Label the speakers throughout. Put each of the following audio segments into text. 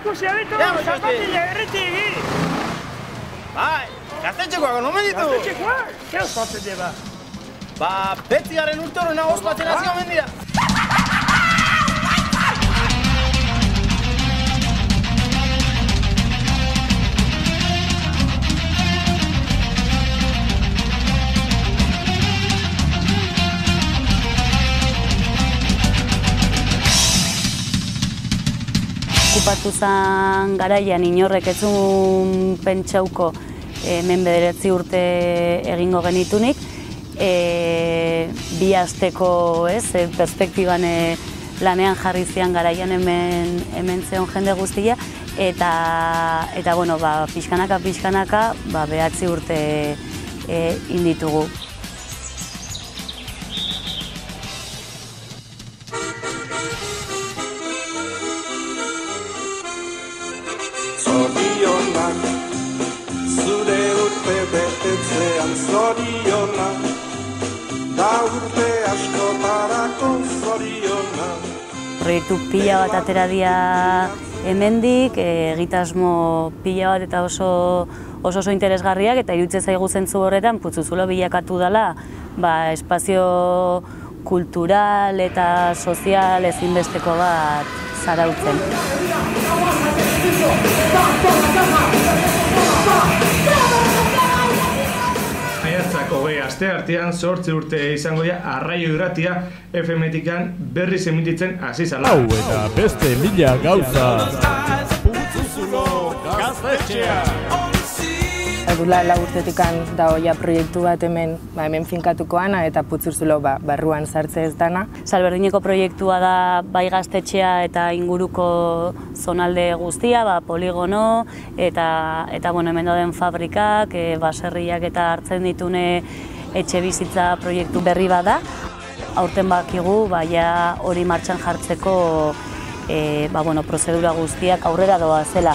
Speaker 1: Ikusi abeto, zapatila erreti egin.
Speaker 2: Bai, gaztetxekoak omen ditu.
Speaker 1: Gaztetxekoak? Zer ospatzen dira?
Speaker 2: Ba, betziaren urtoruna ospatzen hasi omen dira.
Speaker 3: Okupatu zen garaian inorrek ez zuen pentsauko hemen 9 urte egingo genitunik. Bi asteko perspektiban lanean jarri zian garaian hemen zeon jende guztia. Eta bueno, pixkanaka, 9 urte inditugu.
Speaker 4: Zorionak, zure urte betetzean zorionak, da urte askotarako zorionak.
Speaker 3: Proiektu pila bat atera dira hemendik, egitasmo pila bat eta oso interesgarriak, eta iruditzen zaigu zentzu horretan Putzuzulo bilakatu dela espazio kultural eta sozial ezinbesteko bat zarautzen.
Speaker 5: Maiatzak 20 asteartean 8 urte izango dira Arraio Irratia FM-tikan berriz emititzen hasi zala.
Speaker 6: Hau eta beste mila gauza. Putzuzulo gaztetxea.
Speaker 7: Dula 4 urtetikan dago ja proiektu bat hemen finkatukoana eta Putzuzulo barruan sartze ez dana.
Speaker 3: Salberdineko proiektua da bai gaztetxea eta inguruko zonalde guztia, poligono eta hemen dauden fabrikak, baserriak eta hartzen ditune etxe bizitza proiektu berri bada. Aurten bakigu hori martxan jartzeko prozedura guztiak aurrera doazela.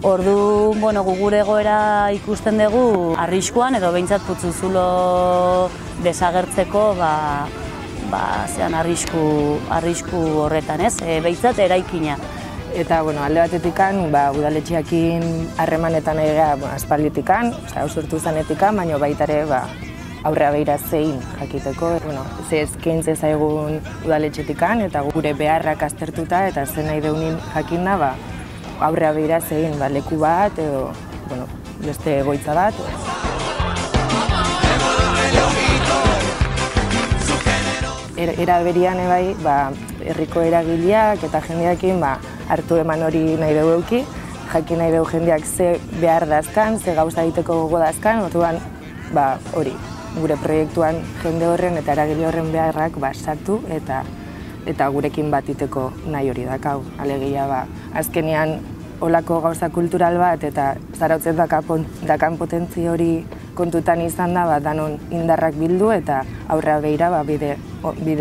Speaker 3: Ordu, gure egoera ikusten dugu arriskuan edo behintzat Putzuzulo desagertzeko arrisku horretan, behintzat eraikina.
Speaker 7: Eta alde batetikan udaletxeakin harremanetan egea aspalditikan, sortu zanetikan, baina baita ere aurrea behira zein jakiteko. Ze eskaintze zaigun udaletxetikan eta gure beharrak aztertuta eta zen nahi deunin jakinna aurrea behira zein leku bat edo beste egoitza bat. Era berian herriko eragileak eta jendeakin hartu eman hori nahi dugu euki, jakin nahi dugu jendeak ze behar dazkan, ze gauza egiteko gogo dazkan, orduan hori, gure proiektuan jende horren eta eragile horren beharrak sartu eta gurekin batiteko nahi hori dakau. Alegia azkenean olako gauza kultural bat eta zarautzen dakan potentzi hori kontutan izan da danon indarrak bildu eta aurrea behira bide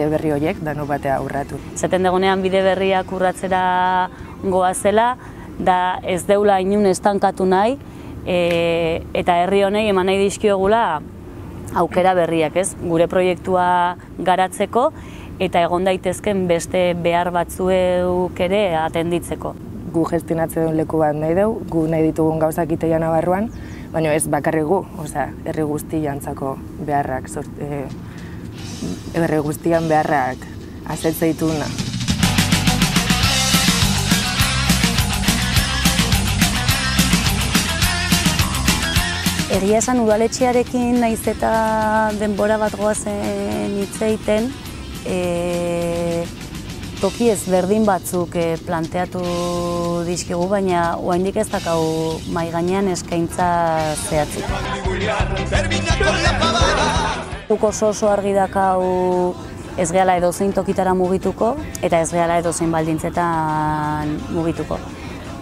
Speaker 7: berri horiek dano batea aurratu.
Speaker 3: Zaten dagoenean bide berriak urratzera goazela, da ez deula inun estankatu nahi eta herri honei eman nahi dizkiogula aukera berriak, gure proiektua garatzeko eta egon daitezken beste behar batzuek ere atenditzeko.
Speaker 7: Gu gestionatzen duen leku bat nahi dugu, gu nahi ditugun gauzak iteia Nabarruan, baina ez bakarrik gu, herri guztiantzako beharrak, herri guztian beharrak azetze dituguna.
Speaker 3: Egia esan udaletxearekin naiz eta denbora bat goazen hitz egiten, toki ezberdin batzuk planteatu dizkigu, baina oraindik ez dakau mahai gainean eskaintza zehatzik. Oso argi dakau ez gehala edozein tokitara mugituko eta ez gehala edozein baldintzetan mugituko.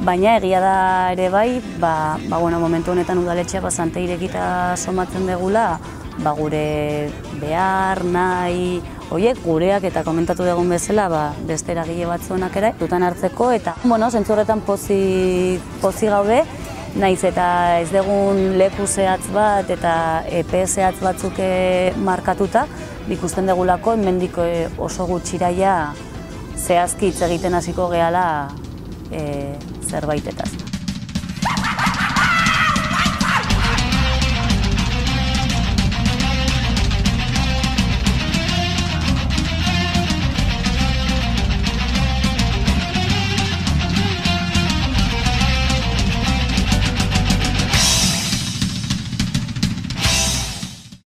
Speaker 3: Baina egia da ere bai, momentu honetan udaletxea bastante irekita somatzen degula, gure behar, nahi, horiek gureak eta komentatu dugun bezala beste eragile batzuenak ere dutan hartzeko eta zentzu horretan pozik gaude, naiz eta ez dugun leku zehatz bat eta epe zehatz batzuk markatuta, ikusten degulako hemendik oso gutxiraia zehazki hitz egiten hasiko gehala zerbaitetaz.